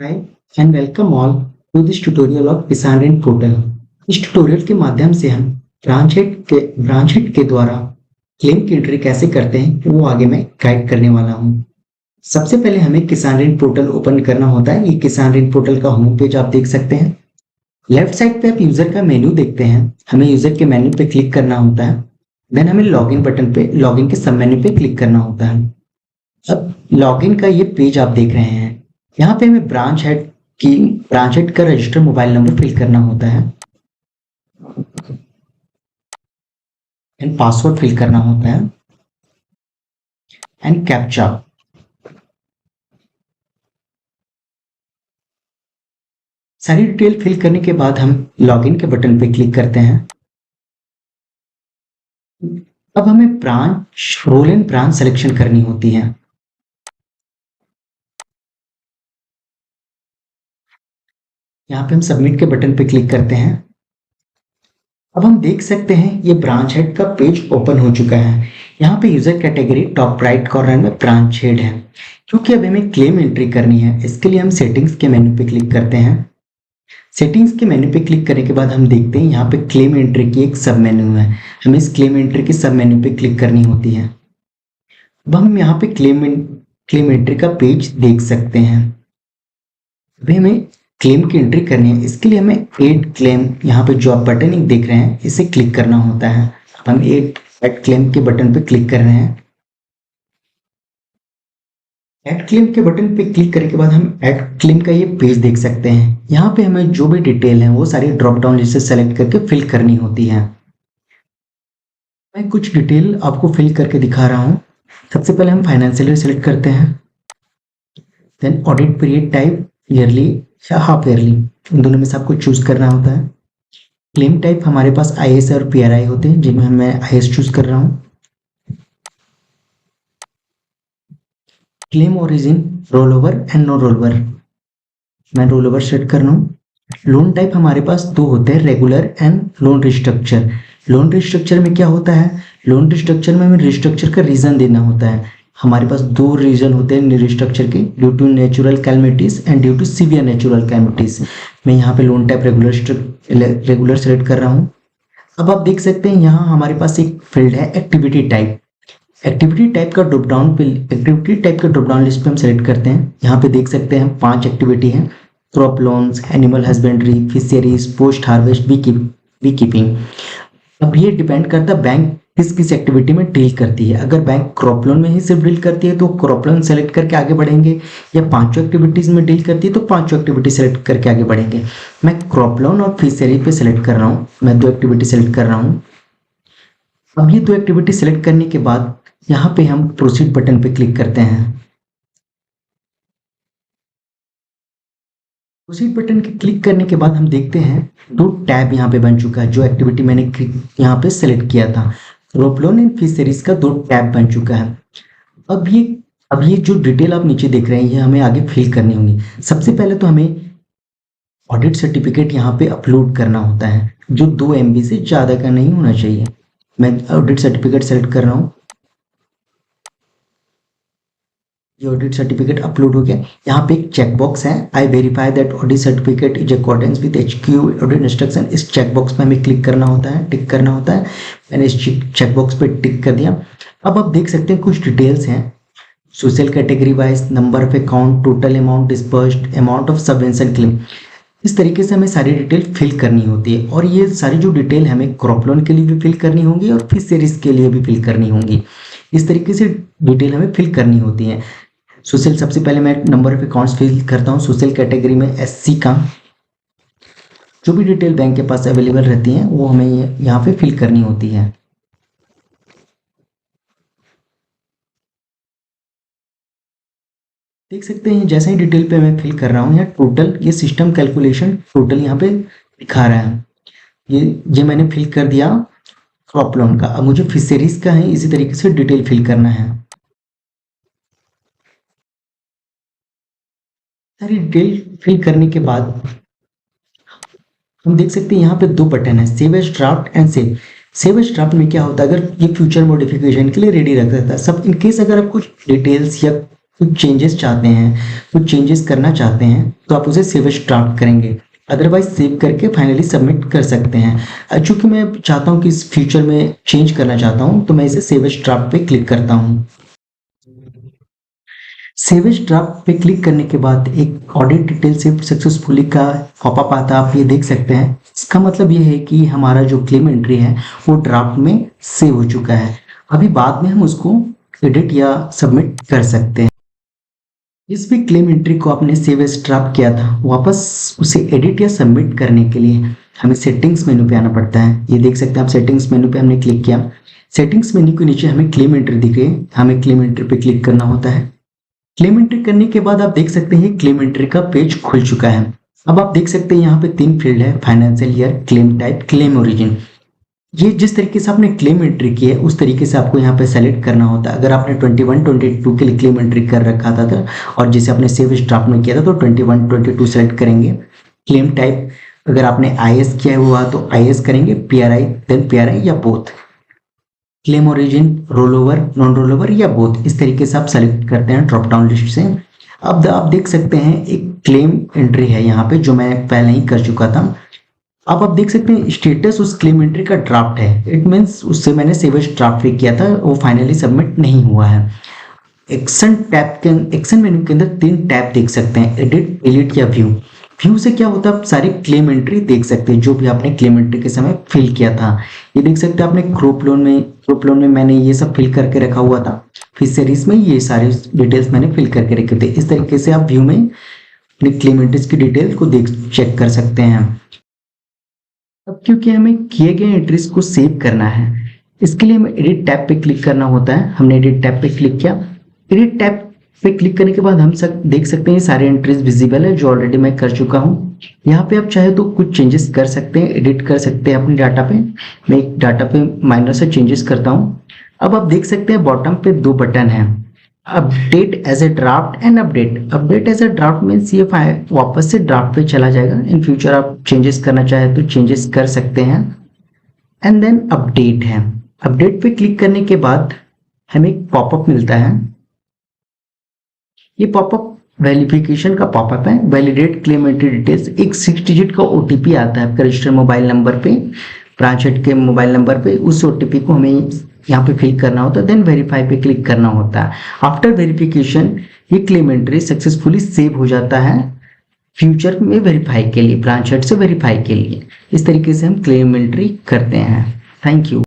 Hi and welcome all to this tutorial of किसान ऋण portal. इस ट्यूटोरियल के माध्यम से हम ब्रांच हेड के द्वारा क्लेम की एंट्री कैसे करते हैं वो आगे मैं गाइड करने वाला हूँ। सबसे पहले हमें किसान ऋण पोर्टल ओपन करना होता है। ये किसान ऋण पोर्टल का होम पेज आप देख सकते हैं। लेफ्ट साइड पे आप यूजर का मेन्यू देखते हैं। हमें यूजर के मेन्यू पे क्लिक करना होता है। देन हमें लॉगिन बटन पे लॉगिन के सब मेन्यू पे क्लिक करना होता है। अब लॉगिन का ये पेज आप देख रहे हैं। यहाँ पे हमें ब्रांच हेड का रजिस्टर मोबाइल नंबर फिल करना होता है एंड पासवर्ड फिल करना होता है एंड कैप्चा। सारी डिटेल फिल करने के बाद हम लॉगिन के बटन पे क्लिक करते हैं। अब हमें branch role and branch selection करनी होती है। यहाँ पे हम सबमिट के बटन पे क्लिक करते हैं। अब हम देख सकते हैं ये ब्रांच हेड का पेज ओपन हो चुका है। यहाँ पे user category top right corner में ब्रांच हेड है। क्योंकि अब हमें क्लेम एंट्री करनी है, इसके लिए हम सेटिंग्स के मेन्यू पे क्लिक करते हैं। सेटिंग्स के मेन्यू पे क्लिक करने के बाद हम देखते हैं यहाँ पे क्लेम एंट्री की एक सब मेन्यू है। हमें इस क्लेम एंट्री के सब मेन्यू पे क्लिक करनी होती है। अब हम यहाँ पे क्लेम एंट्री का पेज देख सकते हैं। अभी हमें क्लेम की एंट्री करनी है, इसके लिए हमें एड क्लेम यहाँ पे जो आप बटन देख रहे हैं इसे क्लिक करना होता है। हम एड क्लेम के बटन पे क्लिक कर रहे हैं। एड क्लेम के बटन पे क्लिक करने के बाद हम एड क्लेम का ये पेज देख सकते हैं। यहाँ पे हमें जो भी डिटेल है वो सारी ड्रॉप डाउन लिस्ट से सेलेक्ट करके फिल करनी होती है। मैं कुछ डिटेल आपको फिल करके दिखा रहा हूँ। सबसे पहले हम फाइनेंशियल ईयर सेलेक्ट करते हैं। Then audit period type yearly या हाफ ईयरली, इन दोनों में से आपको चूज करना होता है। क्लेम टाइप हमारे पास आईएएस और पीआरआई होते हैं, जिनमें मैं आईएएस चूज कर रहा हूँ। Claim origin roll over and no roll over, मैं रोल ओवर सेट कर रहा हूँ। लोन टाइप हमारे पास दो होते हैं, regular and loan restructure. Loan restructure में क्या होता है, लोन रिस्ट्रक्चर में हमें रिस्ट्रक्चर का रीजन देना होता है। हमारे पास दो रीजन होते हैं रिस्ट्रक्चर के, due to natural calamities and due to severe natural calamities. मैं यहाँ पे लोन टाइप रेगुलर सेलेक्ट कर रहा हूँ। अब आप देख सकते हैं यहाँ हमारे पास एक फील्ड है एक्टिविटी टाइप। एक्टिविटी टाइप का ड्रॉप डाउन लिस्ट पे हम सेलेक्ट करते हैं। यहाँ पे देख सकते हैं 5 एक्टिविटी हैं, crop loans, animal husbandry, fisheries, post harvest, bee keeping. अब ये डिपेंड करता है बैंक किस किस एक्टिविटी में डील करती है। अगर बैंक क्रॉप लोन में ही सिर्फ डील करती है तो क्रॉप लोन सेलेक्ट करके आगे बढ़ेंगे, या 5 एक्टिविटीज में डील करती है तो 5 एक्टिविटी सेलेक्ट करके आगे बढ़ेंगे। मैं क्रॉप लोन और फिशरी पे सेलेक्ट कर रहा हूँ, मैं 2 एक्टिविटी सेलेक्ट कर रहा हूँ। अब ये 2 एक्टिविटी सेलेक्ट करने के बाद यहाँ पे हम प्रोसीड बटन पे क्लिक करते हैं। प्रोसीड बटन के क्लिक करने के बाद हम देखते हैं 2 टैब यहाँ पे बन चुका है। जो एक्टिविटी मैंने यहाँ पे सेलेक्ट किया था, क्रॉप लोन एंड फिशरीज का 2 टैब बन चुका है। अब ये जो डिटेल आप नीचे देख रहे हैं ये हमें आगे फिल करनी होगी। सबसे पहले तो हमें ऑडिट सर्टिफिकेट यहाँ पे अपलोड करना होता है, जो 2 MB से ज़्यादा का नहीं होना चाहिए। मैं ऑडिट सर्टिफिकेट सेलेक्ट कर रहा हूँ। ये ऑडिट सर्टिफिकेट अपलोड हो गया। यहाँ पे एक चेकबॉक्स है, आई verify that audit certificate is accordance with HQ audit instruction. इस चेकबॉक्स पे हमें क्लिक करना होता है, टिक करना होता है। मैंने इस चेकबॉक्स पे टिक कर दिया। अब आप देख सकते हैं कुछ डिटेल्स हैं, social category wise, number of account, total amount disbursed, amount of subvention claim. इस तरीके से हमें सारी डिटेल फिल करनी होती है। और ये सारी जो डिटेल हमें क्रॉप लोन के लिए भी फिल करनी होंगी और फिशरीज के लिए भी फिल करनी होंगी। इस तरीके से डिटेल हमें फिल करनी होती है। सोशल, सबसे पहले मैं नंबर ऑफ अकाउंट्स फिल करता हूँ। सोशल कैटेगरी में SC का जो भी डिटेल बैंक के पास अवेलेबल रहती है वो हमें यहाँ पे फिल करनी होती है। देख सकते हैं जैसे ही डिटेल पे मैं फिल कर रहा हूँ, यहाँ टोटल, ये सिस्टम कैलकुलेशन टोटल यहाँ पे दिखा रहा है। ये मैंने फिल कर दिया क्रॉप लोन का। अब मुझे फिशरीज का है, इसी तरीके से डिटेल फिल करना है। सारी डिटेल फिल करने के बाद हम देख सकते हैं यहाँ पे 2 बटन है, save as draft and save. Save as draft में क्या होता है, अगर ये फ्यूचर मॉडिफिकेशन के लिए रेडी रख देता है सब। इन केस अगर आप कुछ डिटेल्स या कुछ चेंजेस चाहते हैं, कुछ चेंजेस करना चाहते हैं, तो आप उसे सेव एज ड्राफ्ट करेंगे। अदरवाइज सेव करके फाइनली सबमिट कर सकते हैं। चूंकि मैं चाहता हूं कि इस फ्यूचर में चेंज करना चाहता हूं, तो मैं इसे सेव एज ड्राफ्ट पे क्लिक करता हूं। सेव एज ड्राफ्ट पे क्लिक करने के बाद एक ऑडिट डिटेल सेव सक्सेसफुली का पॉपअप आता है, आप ये देख सकते हैं। इसका मतलब ये है कि हमारा जो क्लेम एंट्री है वो ड्राफ्ट में सेव हो चुका है। अभी बाद में हम उसको एडिट या सबमिट कर सकते हैं। जिस भी क्लेम एंट्री को आपने सेव एज ड्राफ्ट किया था, वापस उसे एडिट या सबमिट करने के लिए हमें सेटिंग्स मेनू पे आना पड़ता है। ये देख सकते हैं आप, सेटिंग्स मेनू पे हमने क्लिक किया। सेटिंग्स मेनू के नीचे हमें क्लेम एंट्री दिख रही है, हमें क्लेम एंट्री पे क्लिक करना होता है। क्लेम एंट्री करने के बाद आप देख सकते हैं क्लेम एंट्री का पेज खुल चुका है। अब आप देख सकते हैं यहाँ पे 3 फील्ड है, financial year, claim type, claim origin. ये जिस तरीके से आपने क्लेम एंट्री की है उस तरीके से आपको यहाँ पे सेलेक्ट करना होता है। अगर आपने 21, 22 के लिए क्लेम एंट्री कर रखा था और जिसे आपने सेव एज ड्राफ्ट में किया था, तो 21, 22 सेलेक्ट करेंगे। क्लेम टाइप अगर आपने IS किया हुआ तो IS करेंगे, PRI देन PRI या both. Claim origin, roll over, non roll over या बोथ, इस तरीके से आप सेलेक्ट करते हैं ड्रॉप डाउन लिस्ट से। अब आप देख सकते हैं एक क्लेम एंट्री है यहाँ पे जो मैं पहले ही कर चुका था। अब आप देख सकते हैं स्टेटस उस क्लेम एंट्री का ड्राफ्ट है। इट मीन्स उससे मैंने सेव एज ड्राफ्ट भी किया था, वो फाइनली सबमिट नहीं हुआ है। एक्शन टैब के एक्शन मेन्यू के अंदर 3 टैब देख सकते हैं, एडिट, डिलीट या व्यू। व्यू से क्या होता है, आप सारी क्लेम एंट्री देख सकते हैं जो भी आपने क्लेम एंट्री के समय फिल किया था। ये देख सकते हैं आपने ग्रुप लोन में मैंने ये सब फिल करके रखा हुआ था। फिशरीज में ये सारी डिटेल्स मैंने फिल करके रखे थे। इस तरीके से आप व्यू में अपनी क्लेम एंट्रीज की डिटेल को चेक कर सकते हैं। अब क्योंकि हमें किए गए एंट्रीज को सेव करना है, इसके लिए हमें एडिट टैब पे क्लिक करना होता है। हमने एडिट टैब पे क्लिक किया। एडिट टैब पे क्लिक करने के बाद हम देख सकते हैं सारे एंट्रीज विजिबल है जो ऑलरेडी मैं कर चुका हूँ। यहाँ पे आप चाहे तो कुछ चेंजेस कर सकते हैं, एडिट कर सकते हैं अपने डाटा पे। मैं एक डाटा पे माइनर से चेंजेस करता हूँ। अब आप देख सकते हैं बॉटम पे 2 बटन है, update as a draft and update. Update as a draft means ये वापस से ड्राफ्ट पे चला जाएगा। इन फ्यूचर आप चेंजेस करना चाहे तो चेंजेस कर सकते हैं। एंड देन अपडेट है। अपडेट पे क्लिक करने के बाद हमें एक पॉपअप मिलता है। ये पॉपअप वेरिफिकेशन का पॉपअप है। वैलिडेट क्लेम एंट्री डिटेल्स, एक 6 डिजिट का OTP आता है आपके रजिस्टर्ड मोबाइल नंबर पे, ब्रांच हेड के मोबाइल नंबर पे। उस OTP को हमें यहाँ पे फिल करना होता है, देन वेरीफाई पे क्लिक करना होता है। आफ्टर वेरिफिकेशन ये क्लेम एंट्री सक्सेसफुली सेव हो जाता है फ्यूचर में वेरीफाई के लिए, ब्रांच हेड से वेरीफाई के लिए। इस तरीके से हम क्लेम एंट्री करते हैं। Thank you.